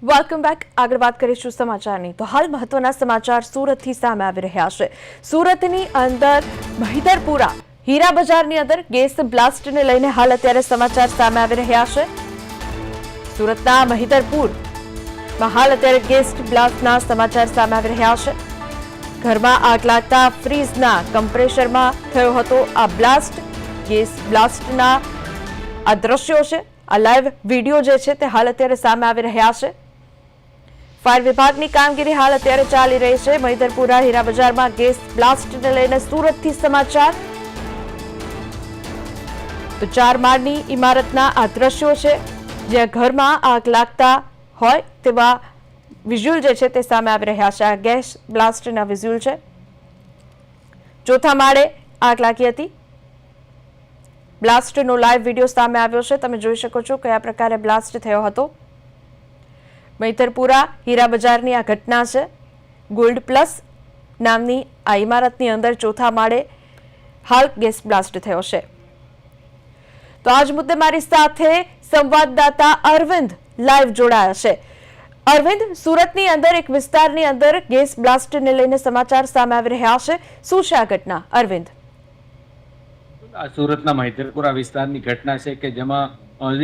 Welcome back. આગળ વાત કરીશું સમાચારની તો હાલ મહત્વના સમાચાર સુરતથી સામે આવી રહ્યા છે। સુરતની અંદર મહિધરપુરા હીરા બજારની અંદર ગેસ બ્લાસ્ટને લઈને હાલ અત્યારે સમાચાર સામે આવી રહ્યા છે। સુરતના મહિધરપુરમાં હાલ અત્યારે ગેસ બ્લાસ્ટના સમાચાર સામે આવી રહ્યા છે। ઘરમાં આગ લાગતા ફ્રીજના કમ્પ્રેસરમાં થયો હતો આ બ્લાસ્ટ। ગેસ બ્લાસ્ટના આ દ્રશ્યો છે, આ લાઈવ વિડીયો જે છે તે હાલ અત્યારે સામે આવી રહ્યા છે। ફાયર વિભાગની કામગીરી હાલ અત્યારે ચાલી રહી છે। મહિધરપુરા હીરા બજારમાં ગેસ બ્લાસ્ટને લઈને સુરતથી સમાચાર। તો 4 માળની ઇમારતના આ દ્રશ્યો છે, જ્યાં ઘરમાં આગ લાગતા હોય તેવા વિઝ્યુઅલ જે છે તે સામે આવી રહ્યા છે। આ ગેસ બ્લાસ્ટના વિઝ્યુઅલ છે। 4થા માળે આગ લાગી હતી। બ્લાસ્ટનો લાઈવ વિડીયો સામે આવ્યો છે, તમે જોઈ શકો છો કયા પ્રકારે બ્લાસ્ટ થયો હતો। મહિધરપુરા હીરા બજારની આ ઘટના છે। ગોલ્ડ પ્લસ નામની આ ઇમારતની અંદર 4થા માળે હાલ ગેસ બ્લાસ્ટ થયો છે। તો આજ મુદ્દે મારી સાથે સંવાદદાતા અરવિંદ લાઈવ જોડાયા છે। અરવિંદ, સુરતની અંદર એક વિસ્તારની અંદર ગેસ બ્લાસ્ટને લઈને સમાચાર સામે આવી રહ્યા છે, શું છે આ ઘટના? અરવિંદ, આ સુરતના મહિધરપુરા વિસ્તારની ઘટના છે કે જેમાં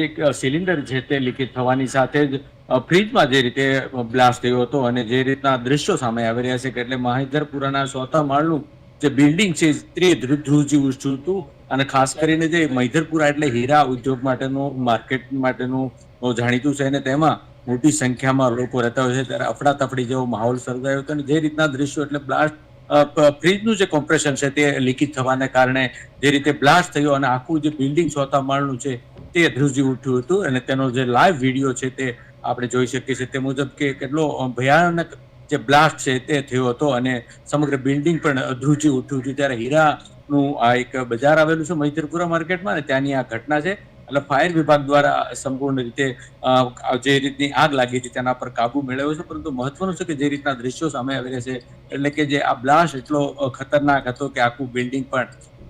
એક સિલિન્ડર છે તે લીકેજ થવાની સાથે જ ફ્રીજમાં જે રીતે બ્લાસ્ટ થયો હતો અને જે રીતના દ્રશ્યો સામે આવી રહ્યા છે કે એટલે મહિધરપુરાના 4થા માળનું જે બિલ્ડિંગ છે તે ધ્રુજી ઉઠ્યું હતું। અને ખાસ કરીને જે મહિધરપુરા એટલે હીરા ઉદ્યોગ માટેનું માર્કેટ માટેનું જાણીતું છે અને તેમાં મોટી સંખ્યામાં લોકો રહેતા હોય છે, ત્યારે અફડાતફડી જેવો માહોલ સર્જાયો હતો। અને જે રીતના દ્રશ્યો એટલે બ્લાસ્ટ ફ્રીજનું જે કોમ્પ્રેશન છે તે લીકેજ થવાને કારણે જે રીતે બ્લાસ્ટ થયો અને આખું જે બિલ્ડિંગ 4થા માળનું છે તે ધ્રુજી ઉઠ્યું હતું। અને તેનો જે લાઈવ વિડીયો છે તે આપણે જોઈ શકીએ છીએ તે મુજબ કે કેટલો ભયાનક જે બ્લાસ્ટ છે તે થયો હતો અને સમગ્ર બિલ્ડિંગ પણ ધ્રુજી ઉઠ્યું હતું। ત્યારે હીરાનું આ એક બજાર આવેલું છે મહિધરપુરા માર્કેટમાં અને ત્યાંની આ ઘટના છે। એટલે ફાયર વિભાગ દ્વારા સંપૂર્ણ રીતે જે રીતની આગ લાગી હતી તેના પર કાબુ મેળવ્યો છે, પરંતુ મહત્વનું છે કે જે રીતના દ્રશ્યો સામે આવી રહ્યા છે એટલે કે જે આ બ્લાસ્ટ એટલો ખતરનાક હતો કે આખું બિલ્ડિંગ પણ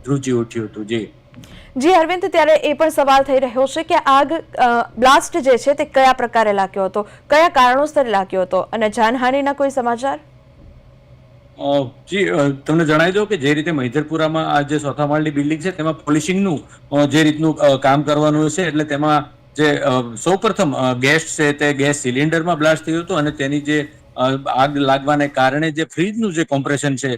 ધ્રુજી ઉઠ્યું હતું। જી અરવિંદ, ત્યારે એ પણ સવાલ થઈ રહ્યો છે કે આગ બ્લાસ્ટ જે છે તે કયા પ્રકારે લાગ્યો હતો, કયા કારણોસર લાગ્યો હતો અને જાનહાનિના કોઈ સમાચાર? જી, તમને જણાવી દઉં કે જે રીતે મહિધરપુરામાં આ જે 4થા માળની બિલ્ડિંગ છે તેમાં પોલિશિંગનું જે રીતનું કામ કરવાનું છે, એટલે તેમાં જે સૌપ્રથમ ગેસ છે તે ગેસ સિલિન્ડરમાં બ્લાસ્ટ થયું હતું અને તેની જે આગ લાગવાને કારણે જે ફ્રીજનું જે કોમ્પ્રેશન છે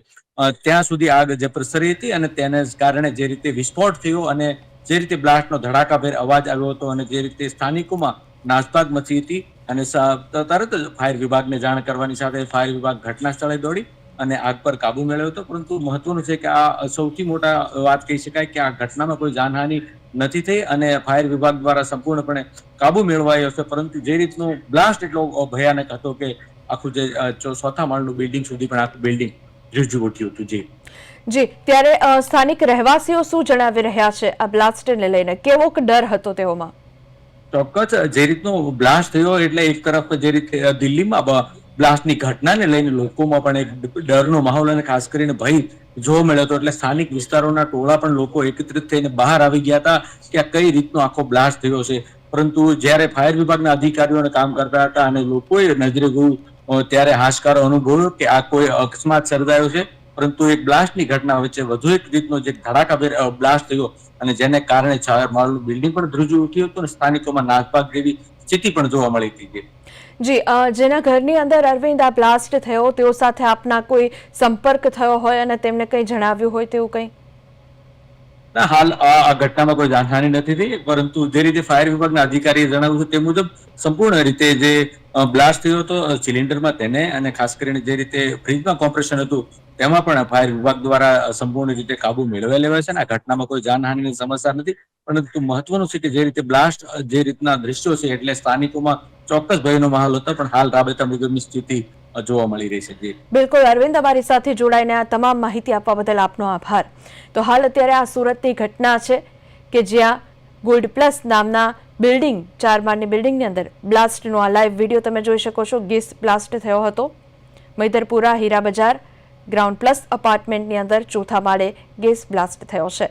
ત્યાં સુધી આગ જે પ્રસરી હતી અને તેને કારણે જે રીતે વિસ્ફોટ થયો અને જે રીતે બ્લાસ્ટનો ધડાકાભેર અવાજ આવ્યો હતો અને જે રીતે સ્થાનિકોમાં નાસભાગ મચી હતી અને તરત જ ફાયર વિભાગને જાણ કરવાની સાથે ફાયર વિભાગ ઘટના સ્થળે દોડી અને આગ પર કાબુ મેળવ્યો હતો। પરંતુ મહત્વનું છે કે આ સૌથી મોટા વાત કહી શકાય કે આ ઘટનામાં કોઈ જાનહાનિ નથી થઈ અને ફાયર વિભાગ દ્વારા સંપૂર્ણપણે કાબુ મેળવાયો છે, પરંતુ જે રીતનો બ્લાસ્ટ એટલો ભયાનક હતો કે આખું જે 4થા માળનું બિલ્ડિંગ સુધી પણ આખું બિલ્ડિંગ ધ્રુજી ઉઠ્યું હતું। જી, ત્યારે સ્થાનિક રહેવાસીઓ શું જણાવી રહ્યા છે આ બ્લાસ્ટને લઈને? કેવો ડર હતો તેઓમાં? ચોક્કસ, જે રીતનો બ્લાસ્ટ થયો એટલે એક તરફ જે રીતે દિલ્હીમાં બ્લાસ્ટની ઘટનાને લઈને લોકોમાં પણ એક ડરનો માહોલ અને ખાસ કરીને ભય જોવા મળ્યો હતો, એટલે સ્થાનિક વિસ્તારોના ટોળા પણ લોકો એકત્રિત થઈને બહાર આવી ગયા હતા કે આ કઈ રીતનો આખો બ્લાસ્ટ થયો છે। પરંતુ જ્યારે ફાયર વિભાગના અધિકારીઓને કામ કરતા હતા અને લોકોએ નજરે જોયું ત્યારે હાશકારો અનુભવ્યો કે આ કોઈ અકસ્માત સર્જાયો છે, પરંતુ એક બ્લાસ્ટની ઘટના વચ્ચે વધુ એક રીતનો જે ધડાકાભેર બ્લાસ્ટ થયો અને જેને કારણે 4 માળનું બિલ્ડિંગ પણ ધ્રુજી ઉઠ્યું હતું અને સ્થાનિકોમાં નાસભાગ જેવી સ્થિતિ પણ જોવા મળી હતી। જી, જેના ઘરની અંદર અરવિંદ આ બ્લાસ્ટ થયો તેઓ સાથે આપના કોઈ સંપર્ક થયો હોય અને તેમને કંઈ જણાવ્યું હોય તેવું કંઈ? ના, હાલ આ ઘટનામાં કોઈ જાનહાનિ નથી થઈ, પરંતુ જે રીતે ફાયર વિભાગના અધિકારીએ જણાવ્યું છે તે મુજબ સંપૂર્ણ રીતે જે બ્લાસ્ટ થયો હતો સિલિન્ડરમાં તેને અને ખાસ કરીને જે રીતે ફ્રીજમાં કોમ્પ્રેશન હતું તેમાં પણ ફાયર વિભાગ દ્વારા સંપૂર્ણ રીતે કાબુ મેળવી લેવાય છે અને આ ઘટનામાં કોઈ જાનહાનિની સમસ્યા નથી। પરંતુ મહત્વનું છે કે જે રીતે બ્લાસ્ટ જે રીતના દ્રશ્યો છે એટલે સ્થાનિકોમાં ચોક્કસ ભયનો માહોલ હતો, પણ હાલ રાબેતા મુજબની સ્થિતિ જોવા મળી રહી છે। બિલકુલ અરવિંદ, અમારી સાથે જોડાઈને આ તમામ માહિતી આપવા બદલ આપનો આભાર। તો હાલ અત્યારે આ સુરતની ઘટના છે કે જ્યાં ગોલ્ડ પ્લસ નામના બિલ્ડિંગ 4 માળની બિલ્ડિંગની અંદર બ્લાસ્ટનો આ લાઈવ વિડીયો તમે જોઈ શકો છો। ગેસ બ્લાસ્ટ થયો હતો મહિધરપુરા હીરા બજાર ગ્રાઉન્ડ પ્લસ અપાર્ટમેન્ટની અંદર 4થા માળે ગેસ બ્લાસ્ટ થયો છે।